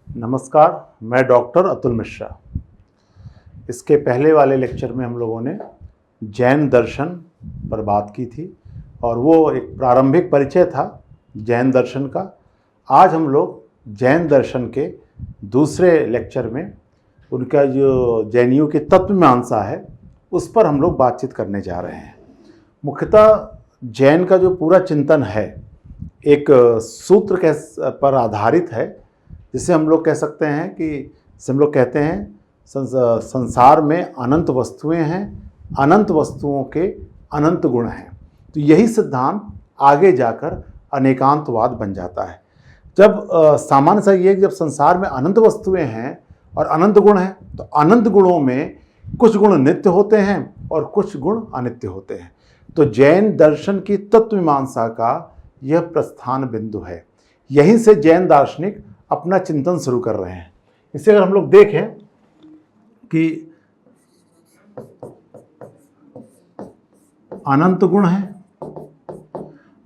नमस्कार, मैं डॉक्टर अतुल मिश्रा। इसके पहले वाले लेक्चर में हम लोगों ने जैन दर्शन पर बात की थी और वो एक प्रारंभिक परिचय था जैन दर्शन का। आज हम लोग जैन दर्शन के दूसरे लेक्चर में उनका जो जैनियों की तत्वमीमांसा है उस पर हम लोग बातचीत करने जा रहे हैं। मुख्यतः जैन का जो पूरा चिंतन है एक सूत्र पर आधारित है, जिसे हम लोग कह सकते हैं कि हम लोग कहते हैं संसार में अनंत वस्तुएं हैं, अनंत वस्तुओं के अनंत गुण हैं। तो यही सिद्धांत आगे जाकर अनेकांतवाद बन जाता है। जब सामान्य सा ये जब संसार में अनंत वस्तुएं हैं और अनंत गुण हैं, तो अनंत गुणों में कुछ गुण नित्य होते हैं और कुछ गुण अनित्य होते हैं। तो जैन दर्शन की तत्वमीमांसा का यह प्रस्थान बिंदु है। यहीं से जैन दार्शनिक अपना चिंतन शुरू कर रहे हैं। इसे अगर हम लोग देखें कि अनंत गुण है,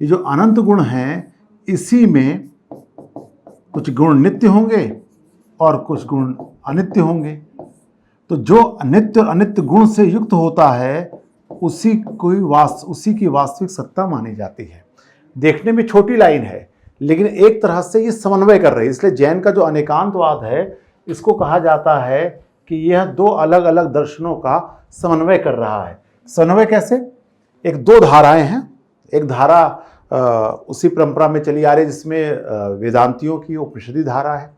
ये जो अनंत गुण हैं इसी में कुछ गुण नित्य होंगे और कुछ गुण अनित्य होंगे। तो जो नित्य और अनित्य गुण से युक्त होता है उसी की वास्तविक सत्ता मानी जाती है। देखने में छोटी लाइन है लेकिन एक तरह से ये समन्वय कर रही है। इसलिए जैन का जो अनेकांतवाद है इसको कहा जाता है कि यह दो अलग अलग दर्शनों का समन्वय कर रहा है। समन्वय कैसे? एक दो धाराएं हैं। एक धारा उसी परंपरा में चली आ रही है जिसमें वेदांतियों की उपनिषदी धारा है,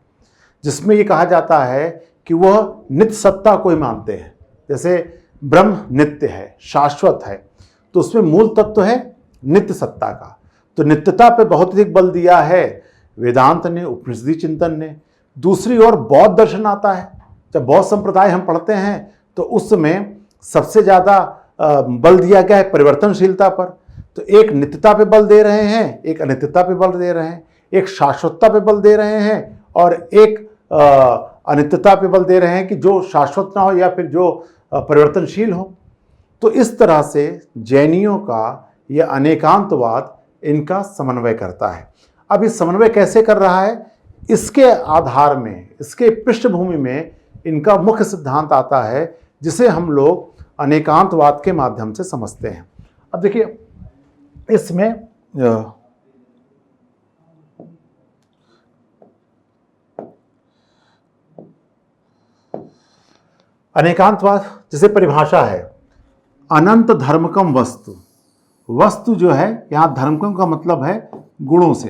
जिसमें ये कहा जाता है कि वह नित्य सत्ता को ही मानते हैं। जैसे ब्रह्म नित्य है, शाश्वत है, तो उसमें मूल तत्व है नित्य सत्ता का। तो नित्यता पे बहुत अधिक बल दिया है वेदांत ने, उपनिषदी चिंतन ने। दूसरी ओर बौद्ध दर्शन आता है। जब बौद्ध संप्रदाय हम पढ़ते हैं तो उसमें सबसे ज़्यादा बल दिया गया है परिवर्तनशीलता पर। तो एक नित्यता पे बल दे रहे हैं, एक अनित्यता पे बल दे रहे हैं, एक शाश्वतता पे बल दे रहे हैं और एक अनित्यता पे बल दे रहे हैं कि जो शाश्वत ना हो या फिर जो परिवर्तनशील हो। तो इस तरह से जैनियों का यह अनेकांतवाद इनका समन्वय करता है। अब इस समन्वय कैसे कर रहा है, इसके आधार में, इसके पृष्ठभूमि में इनका मुख्य सिद्धांत आता है जिसे हम लोग अनेकांतवाद के माध्यम से समझते हैं। अब देखिए इसमें अनेकांतवाद जैसे परिभाषा है, अनंत धर्मकम वस्तु। वस्तु जो है यहाँ धर्मकम का मतलब है गुणों से।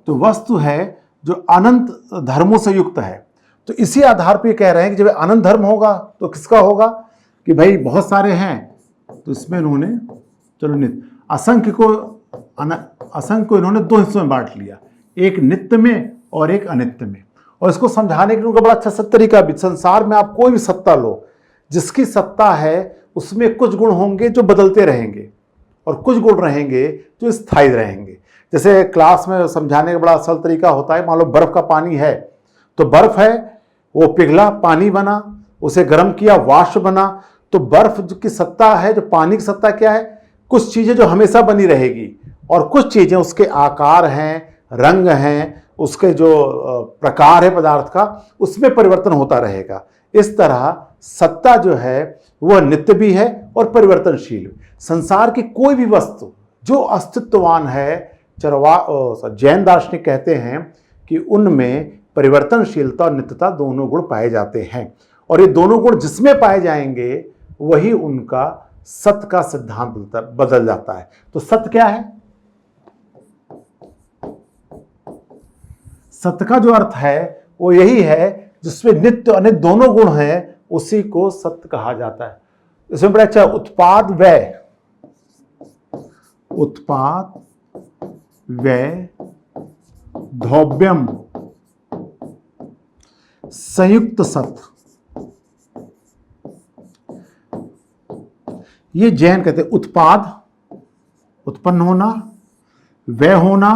तो वस्तु है जो अनंत धर्मों से युक्त है। तो इसी आधार पर कह रहे हैं कि जब अनंत धर्म होगा तो किसका होगा कि भाई बहुत सारे हैं, तो इसमें इन्होंने चलो नित्य असंख्य को इन्होंने दो हिस्सों में बांट लिया, एक नित्य में और एक अनित्य में। और इसको समझाने के लिए उनका बड़ा अच्छा तरीका भी, संसार में आप कोई भी सत्ता लो, जिसकी सत्ता है उसमें कुछ गुण होंगे जो बदलते रहेंगे और कुछ गुण रहेंगे जो स्थायी रहेंगे। जैसे क्लास में समझाने का बड़ा असल तरीका होता है, मान लो बर्फ का पानी है, तो बर्फ है वो पिघला पानी बना, उसे गर्म किया वाष्प बना। तो बर्फ की सत्ता है, जो पानी की सत्ता क्या है, कुछ चीजें जो हमेशा बनी रहेगी और कुछ चीजें उसके आकार हैं, रंग हैं, उसके जो प्रकार है पदार्थ का, उसमें परिवर्तन होता रहेगा। इस तरह सत्ता जो है वह नित्य भी है और परिवर्तनशील। संसार की कोई भी वस्तु जो अस्तित्ववान है, जैन दार्शनिक कहते हैं कि उनमें परिवर्तनशीलता और नित्यता दोनों गुण पाए जाते हैं। और ये दोनों गुण जिसमें पाए जाएंगे वही उनका सत्य का सिद्धांत बदल जाता है। तो सत्य क्या है? सत्य का जो अर्थ है वो यही है जिसमें नित्य अनित्य दोनों गुण हैं, उसी को सत्य कहा जाता है। इसमें बड़ा अच्छा उत्पाद व्यय धौव्यम संयुक्त सत्य, ये जैन कहते हैं। उत्पाद उत्पन्न होना, व्यय होना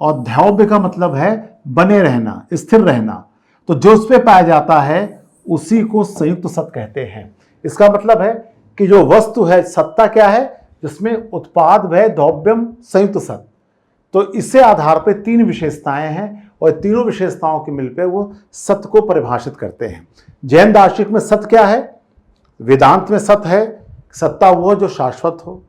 और धौव्य का मतलब है बने रहना, स्थिर रहना। तो जो उस पर पाया जाता है उसी को संयुक्त सत्य कहते हैं। इसका मतलब है कि जो वस्तु है, सत्ता क्या है, जिसमें उत्पाद व्यय धौव्यम संयुक्त सत्य। तो इससे आधार पर तीन विशेषताएं हैं और तीनों विशेषताओं के मिलकर वो सत्य को परिभाषित करते हैं। जैन दार्शनिक में सत्य क्या है? वेदांत में सत्य है सत्ता वो जो शाश्वत हो।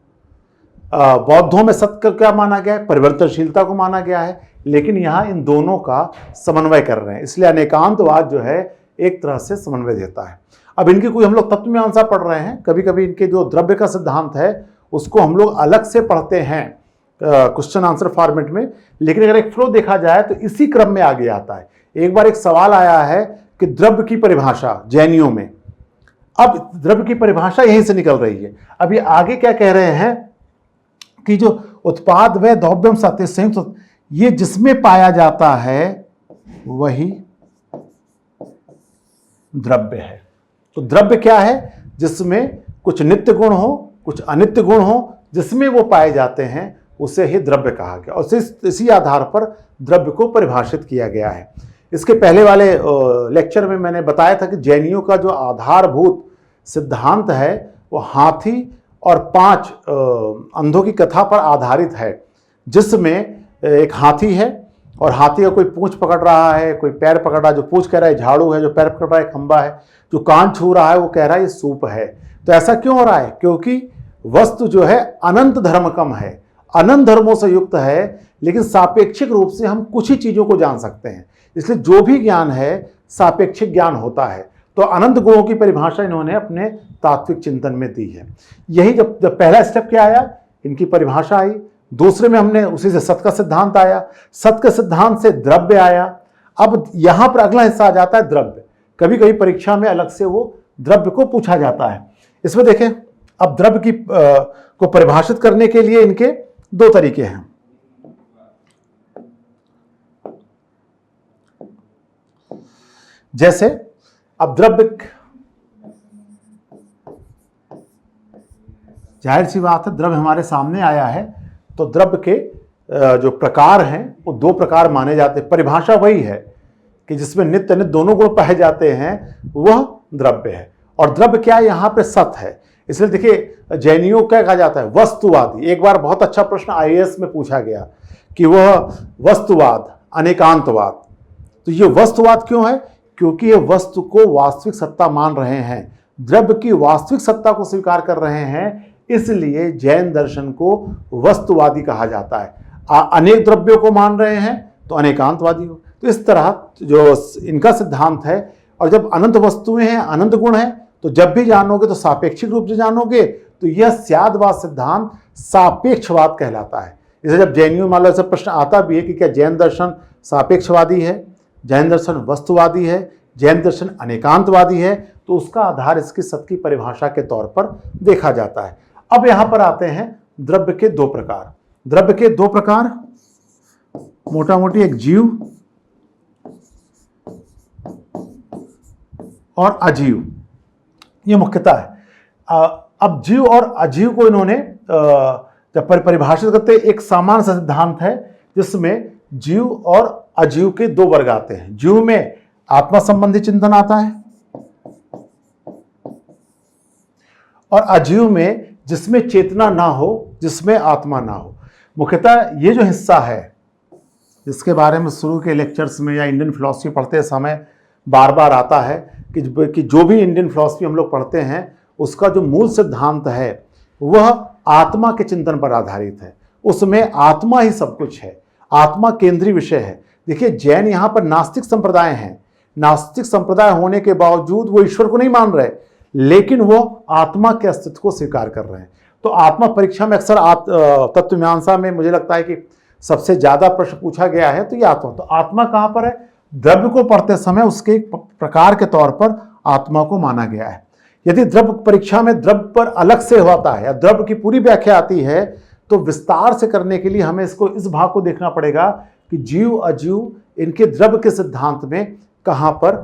बौद्धों में सत्य को क्या माना गया है? परिवर्तनशीलता को माना गया है। लेकिन यहाँ इन दोनों का समन्वय कर रहे हैं, इसलिए अनेकांतवाद जो है एक तरह से समन्वय देता है। अब इनकी कोई हम लोग तत्वमीमांसा पढ़ रहे हैं, कभी कभी इनके जो द्रव्य का सिद्धांत है उसको हम लोग अलग से पढ़ते हैं क्वेश्चन आंसर फॉर्मेट में, लेकिन अगर एक फ्लो देखा जाए तो इसी क्रम में आगे आता है। एक बार एक सवाल आया है कि द्रव्य की परिभाषा जैनियों में, अब द्रव्य की परिभाषा यहीं से निकल रही है। अब ये आगे क्या कह रहे हैं कि जो उत्पाद व द्रव्यम सत्य संयुक्त, ये जिसमें पाया जाता है वही द्रव्य है। तो द्रव्य क्या है? जिसमें कुछ नित्य गुण हो कुछ अनित्य गुण हो, जिसमें वो पाए जाते हैं उसे ही द्रव्य कहा गया और इसी आधार पर द्रव्य को परिभाषित किया गया है। इसके पहले वाले लेक्चर में मैंने बताया था कि जैनियों का जो आधारभूत सिद्धांत है वो हाथी और 5 अंधों की कथा पर आधारित है, जिसमें एक हाथी है और हाथी का कोई पूंछ पकड़ रहा है, कोई पैर पकड़ रहा है, जो पूंछ कह रहा है झाड़ू है, जो पैर पकड़ रहा है खंबा है, जो कान छू रहा है वो कह रहा है ये सूप है। तो ऐसा क्यों हो रहा है? क्योंकि वस्तु जो है अनंत धर्मकम है, अनंत धर्मों से युक्त है, लेकिन सापेक्षिक रूप से हम कुछ ही चीजों को जान सकते हैं, इसलिए जो भी ज्ञान है सापेक्षिक ज्ञान होता है। तो अनंत गुणों की परिभाषा इन्होंने अपने तात्विक चिंतन में दी है। यही जब पहला स्टेप क्या आया, इनकी परिभाषा आई, दूसरे में हमने उसी से सत्य का सिद्धांत आया, सत्य के सिद्धांत से द्रव्य आया। अब यहां पर अगला हिस्सा आ जाता है द्रव्य। कभी कभी परीक्षा में अलग से वो द्रव्य को पूछा जाता है। इसमें देखें, अब द्रव्य को परिभाषित करने के लिए इनके 2 तरीके हैं। जैसे अब द्रव्य, जाहिर सी बात है द्रव्य हमारे सामने आया है तो द्रव्य के जो प्रकार हैं वो 2 प्रकार माने जाते हैं। परिभाषा वही है कि जिसमें नित्य अनित्य दोनों गुण पाए जाते हैं वह द्रव्य है। और द्रव्य क्या है? यहाँ पे सत्य है। इसलिए देखिए जैनियों क्या कहा जाता है? वस्तुवादी। एक बार बहुत अच्छा प्रश्न IAS में पूछा गया कि वह वस्तुवाद अनेकांतवाद। तो ये वस्तुवाद क्यों है? क्योंकि ये वस्तु को वास्तविक सत्ता मान रहे हैं, द्रव्य की वास्तविक सत्ता को स्वीकार कर रहे हैं, इसलिए जैन दर्शन को वस्तुवादी कहा जाता है। अनेक द्रव्यों को मान रहे हैं तो अनेकांतवादी हो। तो इस तरह जो इनका सिद्धांत है, और जब अनंत वस्तुएं हैं अनंत गुण हैं तो जब भी जानोगे तो सापेक्षिक रूप से जानोगे, तो यह स्यादवाद सिद्धांत सापेक्षवाद कहलाता है। इसे जब जैनियों मान लो ऐसा प्रश्न आता भी है कि क्या जैन दर्शन सापेक्षवादी है, जैन दर्शन वस्तुवादी है, जैन दर्शन अनेकांतवादी है, तो उसका आधार इसकी सत्य की परिभाषा के तौर पर देखा जाता है। अब यहां पर आते हैं द्रव्य के 2 प्रकार। द्रव्य के 2 प्रकार मोटा मोटी, एक जीव और अजीव, ये मुख्यतः है। अब जीव और अजीव को इन्होंने जब परिभाषित करते हैं, एक सामान्य सिद्धांत है जिसमें जीव और अजीव के 2 वर्ग आते हैं। जीव में आत्मा संबंधी चिंतन आता है और अजीव में जिसमें चेतना ना हो, जिसमें आत्मा ना हो। मुख्यतः ये जो हिस्सा है जिसके बारे में शुरू के लेक्चर्स में या इंडियन फिलॉसफी पढ़ते समय बार बार आता है कि जो भी इंडियन फिलॉसफी हम लोग पढ़ते हैं उसका जो मूल सिद्धांत है वह आत्मा के चिंतन पर आधारित है। उसमें आत्मा ही सब कुछ है, आत्मा केंद्रीय विषय है। देखिए जैन यहाँ पर नास्तिक संप्रदाय हैं, नास्तिक संप्रदाय होने के बावजूद वो ईश्वर को नहीं मान रहे, लेकिन वो आत्मा के अस्तित्व को स्वीकार कर रहे हैं। तो आत्मा परीक्षा में अक्सर तत्वमीमांसा में मुझे लगता है कि सबसे ज्यादा प्रश्न पूछा गया है, तो ये आत्मा। तो आत्मा कहां पर है? द्रव्य को पढ़ते समय उसके एक प्रकार के तौर पर आत्मा को माना गया है। यदि द्रव्य परीक्षा में द्रव्य पर अलग से होता है या द्रव्य की पूरी व्याख्या आती है, तो विस्तार से करने के लिए हमें इसको इस भाग को देखना पड़ेगा कि जीव अजीव इनके द्रव्य के सिद्धांत में कहां पर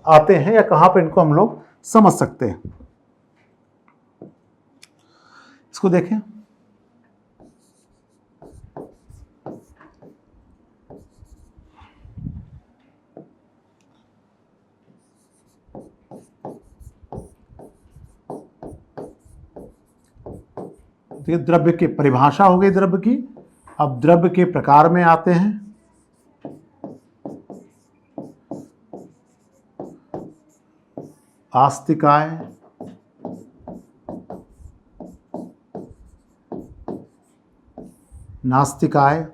आते हैं या कहां पर इनको हम लोग समझ सकते हैं। इसको देखें, तो ये द्रव्य की परिभाषा हो गई द्रव्य की। अब द्रव्य के प्रकार में आते हैं। आस्तिकाय, नास्तिकाय,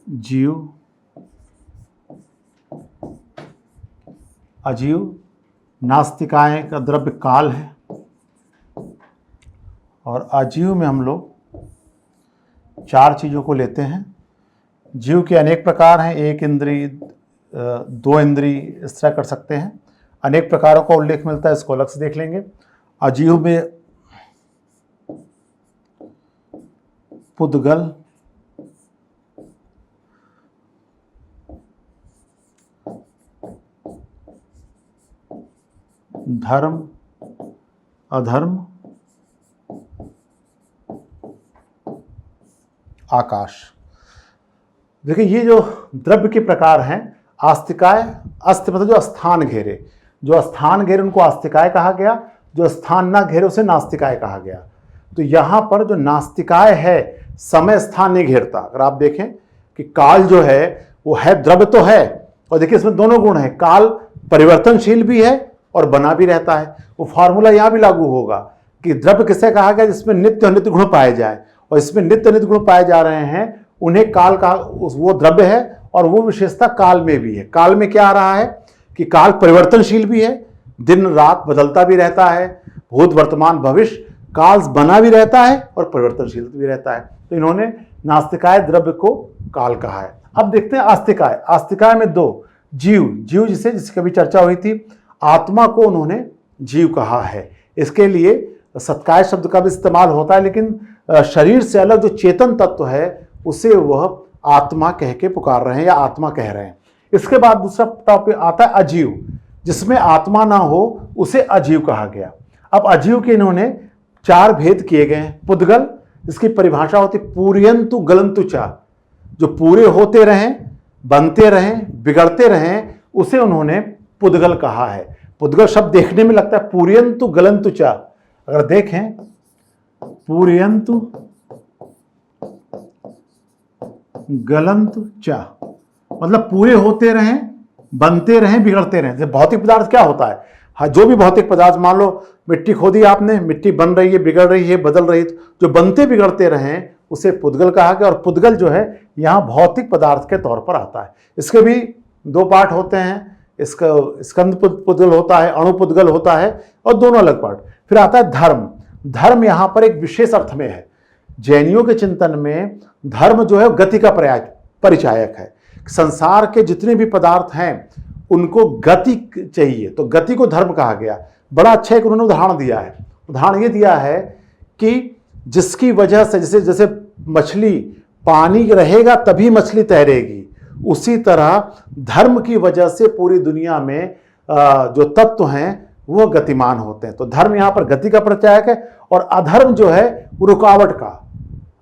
जीव, अजीव। नास्तिकाय का द्रव्य काल है और अजीव में हम लोग 4 चीज़ों को लेते हैं। जीव के अनेक प्रकार हैं, 1 इंद्री, 2 इंद्री, इस तरह कर सकते हैं। अनेक प्रकारों का उल्लेख मिलता है, इसको अलग से देख लेंगे। अजीव में पुद्गल, धर्म, अधर्म, आकाश। देखिए ये जो द्रव्य के प्रकार हैं, आस्तिकाय, अस्त मतलब जो स्थान घेरे, जो स्थान घेरे उनको आस्तिकाय कहा गया, जो स्थान ना घेरे उसे नास्तिकाय कहा गया। तो यहां पर जो नास्तिकाय है, समय स्थान नहीं घेरता। अगर आप देखें कि काल जो है वो है, द्रव्य तो है, और देखिए इसमें दोनों गुण हैं, काल परिवर्तनशील भी है और बना भी रहता है। वो फॉर्मूला यहां भी लागू होगा कि द्रव्य किसे कहा गया, जिसमें नित्य अनित्य गुण पाए जाए, और इसमें नित्य अनित्य गुण पाए जा रहे हैं, उन्हें काल का वो द्रव्य है, और वो विशेषता काल में भी है। काल में क्या आ रहा है कि काल परिवर्तनशील भी है, दिन रात बदलता भी रहता है, भूत वर्तमान भविष्य, काल बना भी रहता है और परिवर्तनशील भी रहता है। तो इन्होंने नास्तिकाय द्रव्य को काल कहा है। अब देखते हैं आस्तिकाय। आस्तिकाय में 2, जीव, जीव जिसकी अभी चर्चा हुई थी, आत्मा को उन्होंने जीव कहा है। इसके लिए सत्काय शब्द का भी इस्तेमाल होता है, लेकिन शरीर से अलग जो चेतन तत्व है उसे वह आत्मा कह के पुकार रहे हैं या आत्मा कह रहे हैं। इसके बाद दूसरा टॉपिक आता है अजीव, जिसमें आत्मा ना हो उसे अजीव कहा गया। अब अजीव के इन्होंने 4 भेद किए गए हैं। पुद्गल, इसकी परिभाषा होती पूर्यंतु गलंतु चा, जो पूरे होते रहें, बनते रहें, बिगड़ते रहें, उसे उन्होंने पुद्गल कहा है। पुद्गल शब्द देखने में लगता है पूर्यंतु गलंतु चा, अगर देखें पूर्यंतु गलंतु चा मतलब पूरे होते रहें, बनते रहें, बिगड़ते रहें। जैसे भौतिक पदार्थ क्या होता है, हाँ, जो भी भौतिक पदार्थ, मान लो मिट्टी खोदी आपने, मिट्टी बन रही है, बिगड़ रही है, बदल रही है, जो बनते बिगड़ते रहें उसे पुद्गल कहा गया। और पुद्गल जो है यहाँ भौतिक पदार्थ के तौर पर आता है। इसके भी 2 पार्ट होते हैं, इसका स्कंद पुद्गल होता है, अणु पुद्गल होता है, और दोनों अलग पार्ट। फिर आता है धर्म। धर्म यहाँ पर एक विशेष अर्थ में है। जैनियों के चिंतन में धर्म जो है गति का परिचायक है। संसार के जितने भी पदार्थ हैं उनको गति चाहिए, तो गति को धर्म कहा गया। बड़ा अच्छा एक उन्होंने उदाहरण दिया है। उदाहरण ये दिया है कि जिसकी वजह से, जैसे जैसे मछली, पानी रहेगा तभी मछली तैरेगी, उसी तरह धर्म की वजह से पूरी दुनिया में जो तत्व हैं वो गतिमान होते हैं। तो धर्म यहाँ पर गति का परिचायक है। और अधर्म जो है वो रुकावट का।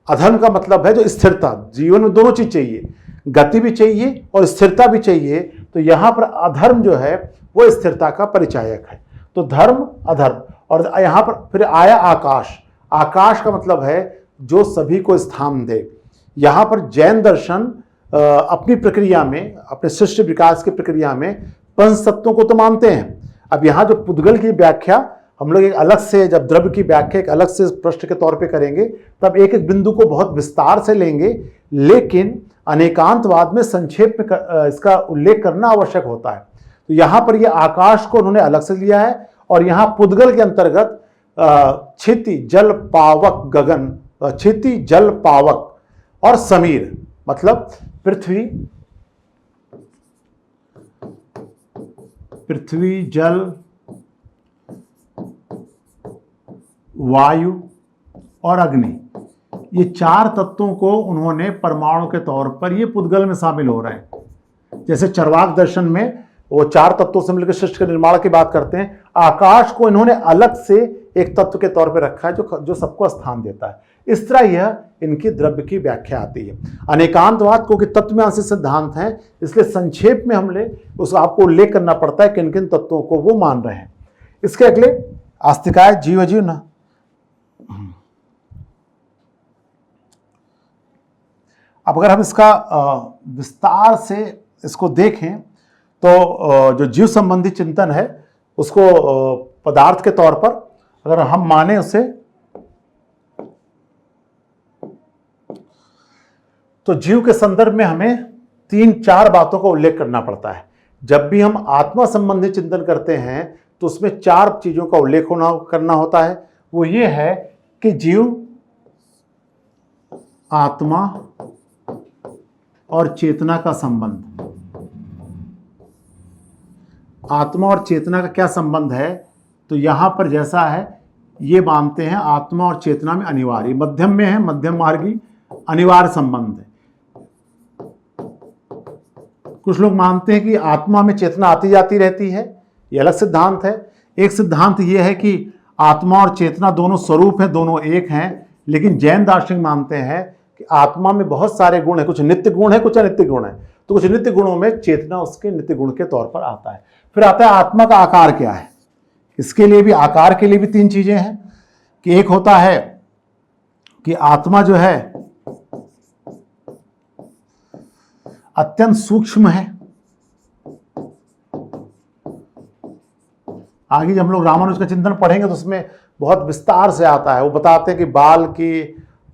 अधर्म का मतलब है जो स्थिरता, जीवन में दोनों चीज चाहिए, गति भी चाहिए और स्थिरता भी चाहिए। तो यहाँ पर अधर्म जो है वो स्थिरता का परिचायक है। तो धर्म, अधर्म। और यहाँ पर फिर आया आकाश। आकाश का मतलब है जो सभी को स्थान दे। यहाँ पर जैन दर्शन अपनी प्रक्रिया में, अपने सृष्टि विकास की प्रक्रिया में पंच तत्वों को तो मानते हैं। अब यहाँ जो पुद्गल की व्याख्या हम लोग एक अलग से, जब द्रव्य की व्याख्या एक अलग से प्रश्न के तौर पे करेंगे, तब एक एक बिंदु को बहुत विस्तार से लेंगे, लेकिन अनेकांतवाद में संक्षेप में इसका उल्लेख करना आवश्यक होता है। तो यहाँ पर ये आकाश को उन्होंने अलग से लिया है। और यहाँ पुद्गल के अंतर्गत क्षिति, जल, पावक, गगन, क्षिति, जल, पावक और समीर, मतलब पृथ्वी, जल, वायु और अग्नि, ये 4 तत्वों को उन्होंने परमाणु के तौर पर ये पुद्गल में शामिल हो रहे हैं। जैसे चरवाक दर्शन में वो 4 तत्वों से मिलकर सृष्टि के निर्माण की बात करते हैं, आकाश को इन्होंने अलग से एक तत्व के तौर पर रखा है जो सबको स्थान देता है। इस तरह यह इनकी द्रव्य की व्याख्या आती है। अनेकांतवाद क्योंकि तत्वमीमांसी सिद्धांत हैं, इसलिए संक्षेप में हमने उस आपको उल्लेख करना पड़ता है किन किन तत्वों को वो मान रहे हैं। इसके अगले आस्तिकाय, जीव, अजीव ना। अब अगर हम इसका विस्तार से इसको देखें तो जो जीव संबंधी चिंतन है उसको पदार्थ के तौर पर अगर हम माने उसे, तो जीव के संदर्भ में हमें 3-4 बातों का उल्लेख करना पड़ता है। जब भी हम आत्मा संबंधी चिंतन करते हैं तो उसमें 4 चीजों का उल्लेख करना होता है। वो ये है कि जीव, आत्मा और चेतना का संबंध। आत्मा और चेतना का क्या संबंध है, तो यहां पर जैसा है ये मानते हैं आत्मा और चेतना में अनिवार्य, मध्यम में है, मध्यम मार्गी अनिवार्य संबंध है। कुछ लोग मानते हैं कि आत्मा में चेतना आती जाती रहती है, ये अलग सिद्धांत है। एक सिद्धांत ये है कि आत्मा और चेतना दोनों स्वरूप हैं, दोनों एक हैं। लेकिन जैन दार्शनिक मानते हैं कि आत्मा में बहुत सारे गुण हैं, कुछ नित्य गुण है, कुछ अनित्य गुण है। तो कुछ नित्य गुणों में चेतना उसके नित्य गुण के तौर पर आता है। फिर आता है आत्मा का आकार क्या है। इसके लिए भी, आकार के लिए भी 3 चीजें हैं कि एक होता है कि आत्मा जो है अत्यंत सूक्ष्म है। आगे जब हम लोग रामानुज का चिंतन पढ़ेंगे तो उसमें बहुत विस्तार से आता है। वो बताते हैं कि बाल के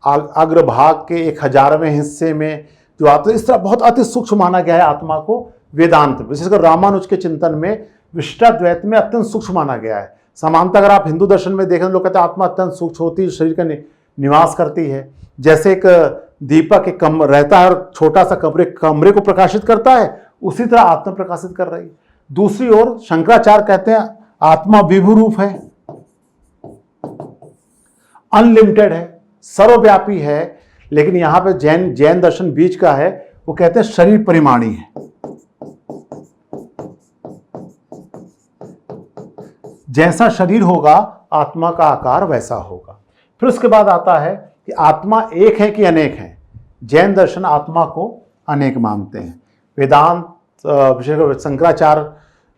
अग्रभाग के 1000वें हिस्से में जो आता है, इस तरह बहुत अति सूक्ष्म माना गया है आत्मा को वेदांत, विशेषकर रामानुज के चिंतन में विशिष्टाद्वैत में अत्यंत सूक्ष्म माना गया है। समानता अगर आप हिंदू दर्शन में देखें, लोग कहते हैं आत्मा अत्यंत सूक्ष्म होती है, शरीर का निवास करती है। जैसे एक दीपक एक रहता है और छोटा सा कमरे को प्रकाशित करता है, उसी तरह आत्मा प्रकाशित कर रही है। दूसरी ओर शंकराचार्य कहते हैं आत्मा विभु रूप है, अनलिमिटेड है, सर्वव्यापी है। लेकिन यहां पे जैन दर्शन बीच का है, वो कहते हैं शरीर परिमाणी है। जैसा शरीर होगा आत्मा का आकार वैसा होगा। फिर उसके बाद आता है कि आत्मा एक है कि अनेक है। जैन दर्शन आत्मा को अनेक मानते हैं। वेदांत विशेषकर शंकराचार्य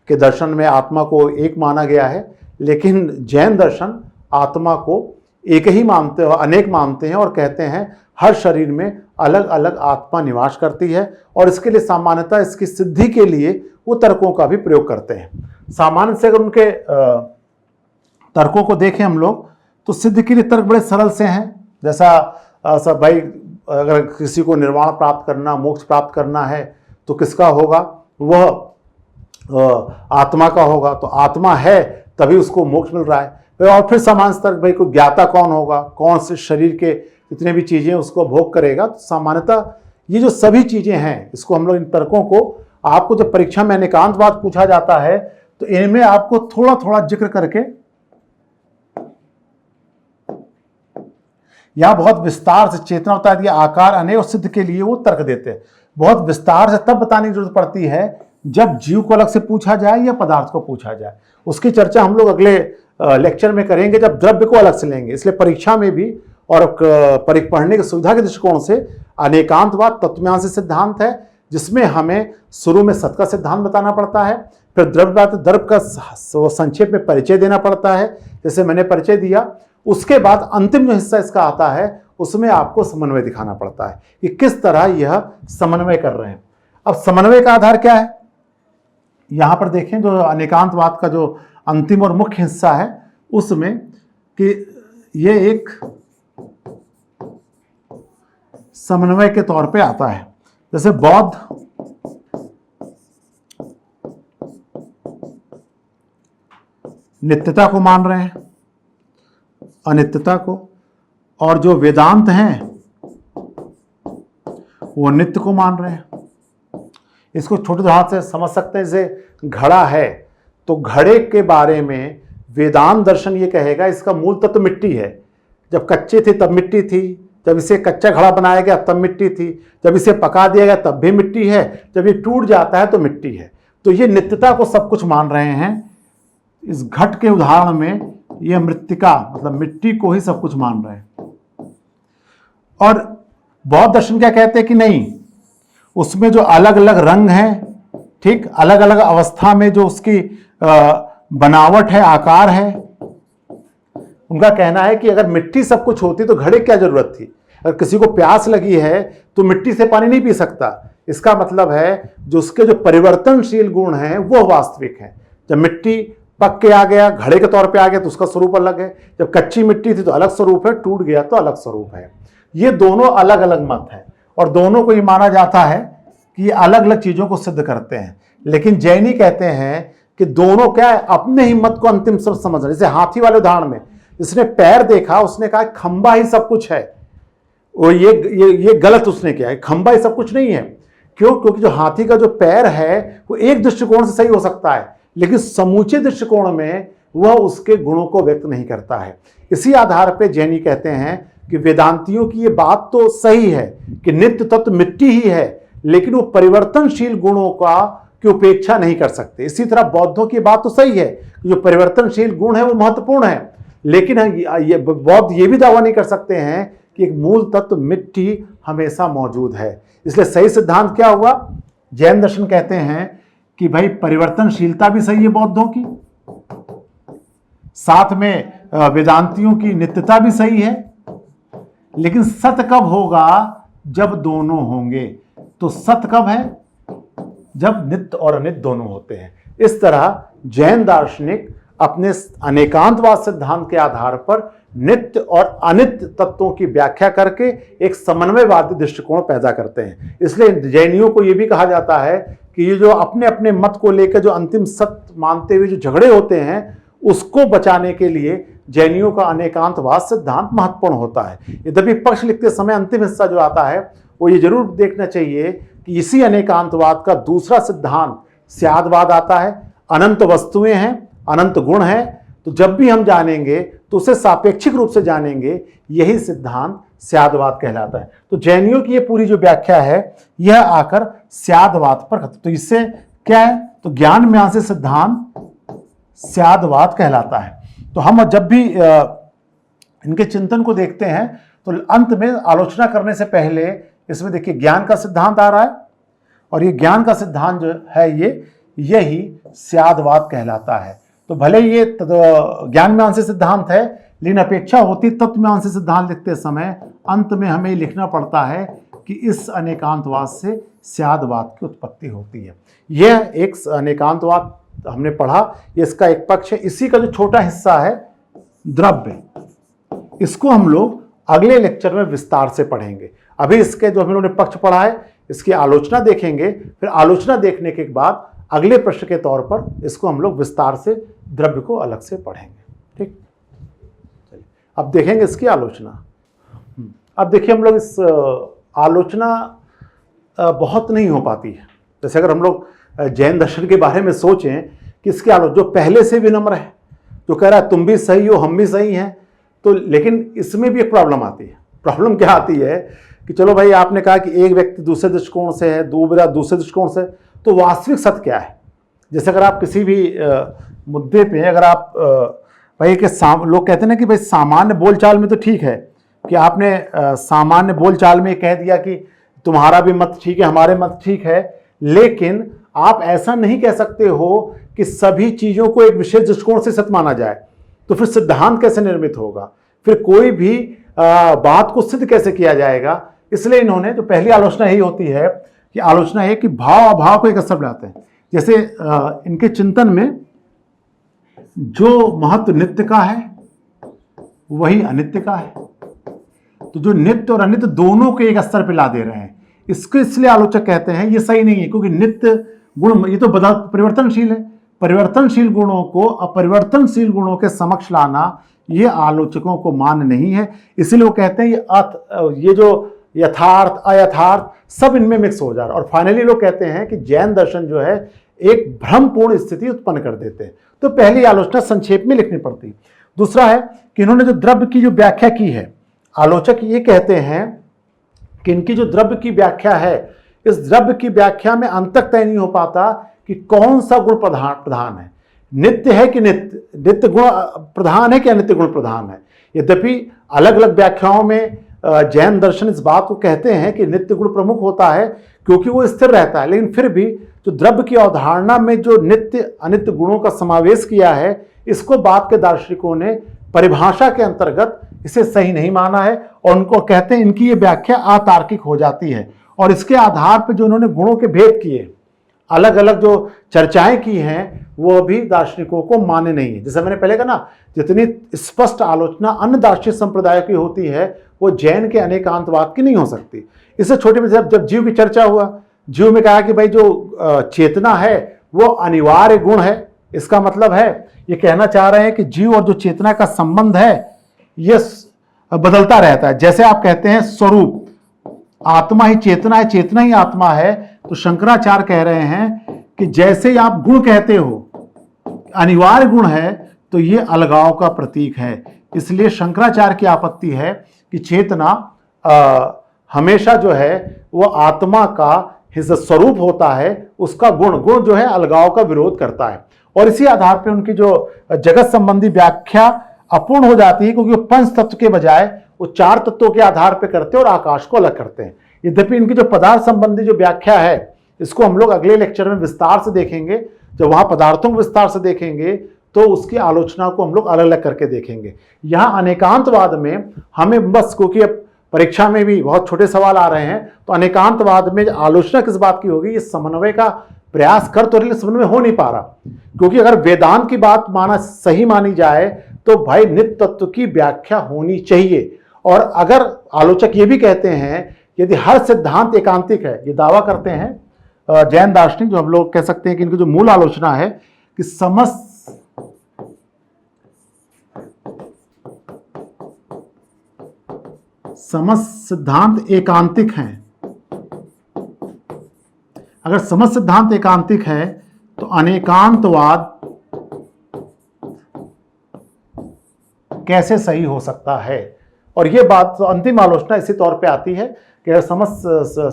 के दर्शन में आत्मा को एक माना गया है, लेकिन जैन दर्शन आत्मा को एक ही मानते हैं, अनेक मानते हैं और कहते हैं हर शरीर में अलग अलग आत्मा निवास करती है। और इसके लिए सामान्यतः इसकी सिद्धि के लिए वो तर्कों का भी प्रयोग करते हैं। सामान्य से अगर उनके तर्कों को देखें हम लोग तो सिद्ध के लिए तर्क बड़े सरल से हैं। जैसा सब भाई, अगर किसी को निर्वाण प्राप्त करना, मोक्ष प्राप्त करना है तो किसका होगा, वह आत्मा का होगा। तो आत्मा है तभी उसको मोक्ष मिल रहा है। और फिर समान स्तर भाई को ज्ञाता कौन होगा, कौन से शरीर के जितने भी चीजें उसको भोग करेगा। तो सामान्यतः ये जो सभी चीजें हैं, इसको हम लोग इन तर्कों को, आपको जब परीक्षा में अनेकांतवाद पूछा जाता है तो इनमें आपको थोड़ा थोड़ा जिक्र करके या बहुत विस्तार से चेतना बता दिया, आकार अनेक और सिद्ध के लिए वो तर्क देते हैं। बहुत विस्तार से तब बताने की जरूरत पड़ती है जब जीव को अलग से पूछा जाए या पदार्थ को पूछा जाए। उसकी चर्चा हम लोग अगले लेक्चर में करेंगे जब द्रव्य को अलग से लेंगे। इसलिए परीक्षा में भी और पढ़ने की सुविधा के दृष्टिकोण से अनेकांतवाद तत्वमीमांसा सिद्धांत है, जिसमें हमें शुरू में सत का सिद्धांत बताना पड़ता है, फिर द्रव्य का संक्षेप में परिचय देना पड़ता है, जैसे मैंने परिचय दिया। उसके बाद अंतिम जो हिस्सा इसका आता है उसमें आपको समन्वय दिखाना पड़ता है कि किस तरह यह समन्वय कर रहे हैं। अब समन्वय का आधार क्या है, यहां पर देखें जो अनेकांतवाद का जो अंतिम और मुख्य हिस्सा है उसमें कि यह एक समन्वय के तौर पे आता है। जैसे बौद्ध नित्यता को मान रहे हैं, अनित्यता को, और जो वेदांत हैं वो नित्य को मान रहे हैं। इसको छोटे हाथ से समझ सकते हैं। जैसे घड़ा है तो घड़े के बारे में वेदांत दर्शन ये कहेगा इसका मूल तत्व मिट्टी है। जब कच्चे थे तब मिट्टी थी, जब इसे कच्चा घड़ा बनाया गया तब मिट्टी थी, जब इसे पका दिया गया तब भी मिट्टी है, जब ये टूट जाता है तो मिट्टी है। तो ये नित्यता को सब कुछ मान रहे हैं। इस घट के उदाहरण में ये मृत्तिका मतलब मिट्टी को ही सब कुछ मान रहे हैं। और बौद्ध दर्शन क्या कहते हैं कि नहीं, उसमें जो अलग अलग रंग हैं, ठीक, अलग अलग अवस्था में जो उसकी बनावट है, आकार है, उनका कहना है कि अगर मिट्टी सब कुछ होती तो घड़े क्या जरूरत थी। अगर किसी को प्यास लगी है तो मिट्टी से पानी नहीं पी सकता। इसका मतलब है जो उसके जो परिवर्तनशील गुण हैं वो वास्तविक हैं। जब मिट्टी पक के आ गया, घड़े के तौर पे आ गया, तो उसका स्वरूप अलग है। जब कच्ची मिट्टी थी तो अलग स्वरूप है, टूट गया तो अलग स्वरूप है। ये दोनों अलग अलग मत है और दोनों को ये माना जाता है कि ये अलग अलग चीजों को सिद्ध करते हैं। लेकिन जैनी कहते हैं कि दोनों क्या है, अपने ही मत को अंतिम सब समझ रहे। जैसे हाथी वाले उदाहरण में जिसने पैर देखा उसने कहा खंबा ही सब कुछ है, और ये गलत उसने किया है, खंबा ही सब कुछ नहीं है। क्यों? क्योंकि जो हाथी का जो पैर है वो एक दृष्टिकोण से सही हो सकता है, लेकिन समूचे दृष्टिकोण में वह उसके गुणों को व्यक्त नहीं करता है। इसी आधार पर जैनी कहते हैं कि वेदांतियों की ये बात तो सही है कि नित्य तत्व मिट्टी ही है, लेकिन वो परिवर्तनशील गुणों का की उपेक्षा नहीं कर सकते। इसी तरह बौद्धों की बात तो सही है कि जो परिवर्तनशील गुण है वो महत्वपूर्ण है, लेकिन बौद्ध ये भी दावा नहीं कर सकते हैं कि एक मूल तत्व मिट्टी हमेशा मौजूद है। इसलिए सही सिद्धांत क्या हुआ? जैन दर्शन कहते हैं कि भाई परिवर्तनशीलता भी सही है बौद्धों की, साथ में वेदांतियों की नित्यता भी सही है, लेकिन सत्य कब होगा? जब दोनों होंगे। तो सत्य कब है? जब नित्य और अनित्य दोनों होते हैं। इस तरह जैन दार्शनिक अपने अनेकांतवाद सिद्धांत के आधार पर नित्य और अनित्य तत्वों की व्याख्या करके एक समन्वयवादी दृष्टिकोण पैदा करते हैं। इसलिए जैनियों को यह भी कहा जाता है कि ये जो अपने अपने मत को लेकर जो अंतिम सत्य मानते हुए जो झगड़े होते हैं उसको बचाने के लिए जैनियों का अनेकांतवाद सिद्धांत महत्वपूर्ण होता है। यद्यपि पक्ष लिखते समय अंतिम हिस्सा जो आता है वो ये जरूर देखना चाहिए कि इसी अनेकांतवाद का दूसरा सिद्धांत स्यादवाद आता है। अनंत वस्तुएं हैं, अनंत गुण हैं, तो जब भी हम जानेंगे तो उसे सापेक्षिक रूप से जानेंगे। यही सिद्धांत स्यादवाद कहलाता है। तो जैनियों की ये पूरी जो व्याख्या है यह आकर स्यादवाद पर खत्म। तो इससे क्या है? तो ज्ञान मीमांसा सिद्धांत स्यादवाद कहलाता है। तो हम जब भी इनके चिंतन को देखते हैं तो अंत में आलोचना करने से पहले इसमें देखिए ज्ञान का सिद्धांत आ रहा है, और ये ज्ञान का सिद्धांत जो है यही स्यादवाद कहलाता है। तो भले ये ज्ञान मीमांसा सिद्धांत है, लेकिन अपेक्षा होती तत्व मीमांसा सिद्धांत लिखते समय अंत में हमें लिखना पड़ता है कि इस अनेकांतवाद से स्यादवाद की उत्पत्ति होती है। यह एक अनेकांतवाद हमने पढ़ा, ये इसका एक पक्ष है। इसी का जो छोटा हिस्सा है द्रव्य, इसको हम लोग अगले लेक्चर में विस्तार से पढ़ेंगे। अभी इसके जो हम लोगों ने पक्ष पढ़ा है इसकी आलोचना देखेंगे, फिर आलोचना देखने के बाद अगले प्रश्न के तौर पर इसको हम लोग विस्तार से द्रव्य को अलग से पढ़ेंगे। ठीक, चलिए अब देखेंगे इसकी आलोचना। अब देखिए हम लोग इस आलोचना बहुत नहीं हो पाती है। जैसे अगर हम लोग जैन दर्शन के बारे में सोचें कि इसकी आलोचना जो पहले से विनम्र है, जो कह रहा है तुम भी सही हो हम भी सही हैं, तो लेकिन इसमें भी एक प्रॉब्लम आती है। प्रॉब्लम क्या आती है कि चलो भाई आपने कहा कि एक व्यक्ति दूसरे दृष्टिकोण से है, दूसरे दृष्टिकोण से, तो वास्तविक सत्य क्या है? जैसे अगर आप किसी भी मुद्दे पे अगर आप भाई के लोग कहते हैं ना कि भाई सामान्य बोलचाल में तो ठीक है कि आपने सामान्य बोलचाल में कह दिया कि तुम्हारा भी मत ठीक है हमारे मत ठीक है, लेकिन आप ऐसा नहीं कह सकते हो कि सभी चीजों को एक विशेष दृष्टिकोण से सत्य माना जाए। तो फिर सिद्धांत कैसे निर्मित होगा? फिर कोई भी बात को सिद्ध कैसे किया जाएगा? इसलिए इन्होंने जो पहली आलोचना यही होती है कि आलोचना है कि भाव अभाव को एक असर बनाते हैं। जैसे इनके चिंतन में जो महत्व नित्य का है वही अनित्य का है, तो जो नित्य और अनित्य दोनों को एक स्तर पर ला दे रहे हैं। इसको इसलिए आलोचक कहते हैं ये सही नहीं है, क्योंकि नित्य गुण ये तो परिवर्तनशील है। परिवर्तनशील गुणों को अपरिवर्तनशील गुणों के समक्ष लाना ये आलोचकों को मान्य नहीं है। इसीलिए वो कहते हैं ये जो यथार्थ अयथार्थ सब इनमें मिक्स हो जा रहा है। और फाइनली लोग कहते हैं कि जैन दर्शन जो है एक भ्रमपूर्ण स्थिति उत्पन्न कर देते हैं। तो पहली आलोचना संक्षेप में लिखनी पड़ती है। दूसरा है कि इन्होंने जो द्रव्य की जो व्याख्या की है, आलोचक ये कहते हैं कि इनकी जो द्रव्य की व्याख्या है, इस द्रव्य की व्याख्या में अंत तक तय नहीं हो पाता कि कौन सा गुण प्रधान है, नित्य है कि नित्य गुण प्रधान है कि अनित्य गुण प्रधान है। यद्यपि अलग अलग व्याख्याओं में जैन दर्शन इस बात को कहते हैं कि नित्य गुण प्रमुख होता है क्योंकि वो स्थिर रहता है, लेकिन फिर भी जो द्रव्य की अवधारणा में जो नित्य अनित्य गुणों का समावेश किया है, इसको बाद के दार्शनिकों ने परिभाषा के अंतर्गत इसे सही नहीं माना है और उनको कहते हैं इनकी ये व्याख्या अतार्किक हो जाती है। और इसके आधार पर जो उन्होंने गुणों के भेद किए, अलग अलग जो चर्चाएं की हैं, वो भी दार्शनिकों को मान्य नहीं है। जैसे मैंने पहले कहा ना, जितनी स्पष्ट आलोचना अन्य दार्शनिक संप्रदायों की होती है वो जैन के अनेकांतवाद की नहीं हो सकती। इससे छोटे में जब जीव की चर्चा हुआ, जीव में कहा कि भाई जो चेतना है वो अनिवार्य गुण है। इसका मतलब है ये कहना चाह रहे हैं कि जीव और जो चेतना का संबंध है ये बदलता रहता है। जैसे आप कहते हैं स्वरूप, आत्मा ही चेतना है, चेतना ही आत्मा है, तो शंकराचार्य कह रहे हैं कि जैसे आप गुण कहते हो अनिवार्य गुण है, तो ये अलगाव का प्रतीक है। इसलिए शंकराचार्य की आपत्ति है कि चेतना हमेशा जो है वो आत्मा का हिस्सा स्वरूप होता है, उसका गुण जो है अलगाव का विरोध करता है। और इसी आधार पर उनकी जो जगत संबंधी व्याख्या अपूर्ण हो जाती है, क्योंकि वो पंच तत्व के बजाय वो चार तत्वों के आधार पर करते हैं और आकाश को अलग करते हैं। यद्यपि इनकी जो पदार्थ संबंधी जो व्याख्या है, इसको हम लोग अगले लेक्चर में विस्तार से देखेंगे। जब वहां पदार्थों को विस्तार से देखेंगे तो उसकी आलोचना को हम लोग अलग अलग करके देखेंगे। यहाँ अनेकांतवाद में हमें बस, क्योंकि अब परीक्षा में भी बहुत छोटे सवाल आ रहे हैं, तो अनेकांतवाद में आलोचना किस बात की होगी, ये समन्वय का प्रयास कर तो, लेकिन समन्वय हो नहीं पा रहा। क्योंकि अगर वेदांत की बात सही मानी जाए तो भाई नित्य तत्व की व्याख्या होनी चाहिए। और अगर आलोचक ये भी कहते हैं यदि हर सिद्धांत एकांतिक है, ये दावा करते हैं जैन दार्शनिक, जो हम लोग कह सकते हैं कि इनकी जो मूल आलोचना है कि समस्त सिद्धांत एकांतिक हैं। अगर समस्त सिद्धांत एकांतिक है तो अनेकांतवाद कैसे सही हो सकता है। और यह बात तो अंतिम आलोचना इसी तौर पे आती है कि अगर समस्त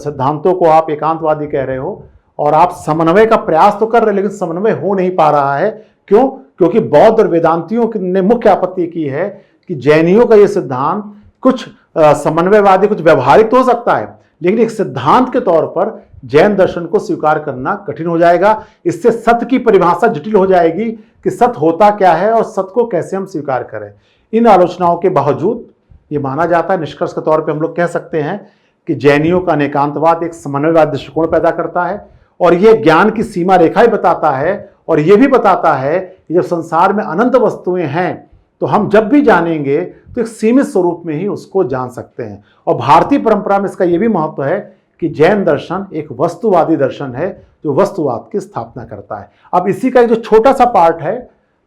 सिद्धांतों को आप एकांतवादी कह रहे हो और आप समन्वय का प्रयास तो कर रहे हैं, लेकिन समन्वय हो नहीं पा रहा है। क्यों? क्योंकि बौद्ध और वेदांतियों ने मुख्य आपत्ति की है कि जैनियों का यह सिद्धांत कुछ समन्वयवादी, कुछ व्यवहारिक तो हो सकता है, लेकिन एक सिद्धांत के तौर पर जैन दर्शन को स्वीकार करना कठिन हो जाएगा। इससे सत्य की परिभाषा जटिल हो जाएगी कि सत्य होता क्या है और सत्य को कैसे हम स्वीकार करें। इन आलोचनाओं के बावजूद ये माना जाता है, निष्कर्ष के तौर पे हम लोग कह सकते हैं कि जैनियों का अनेकांतवाद एक समन्वयवाद दृष्टिकोण पैदा करता है और ये ज्ञान की सीमा रेखाएं बताता है और ये भी बताता है कि जब संसार में अनंत वस्तुएं हैं तो हम जब भी जानेंगे तो एक सीमित स्वरूप में ही उसको जान सकते हैं। और भारतीय परंपरा में इसका यह भी महत्व है कि जैन दर्शन एक वस्तुवादी दर्शन है जो वस्तुवाद की स्थापना करता है। अब इसी का एक जो छोटा सा पार्ट है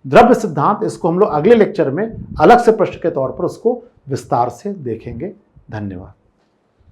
द्रव्य सिद्धांत, इसको हम लोग अगले लेक्चर में अलग से प्रश्न के तौर पर उसको विस्तार से देखेंगे। धन्यवाद।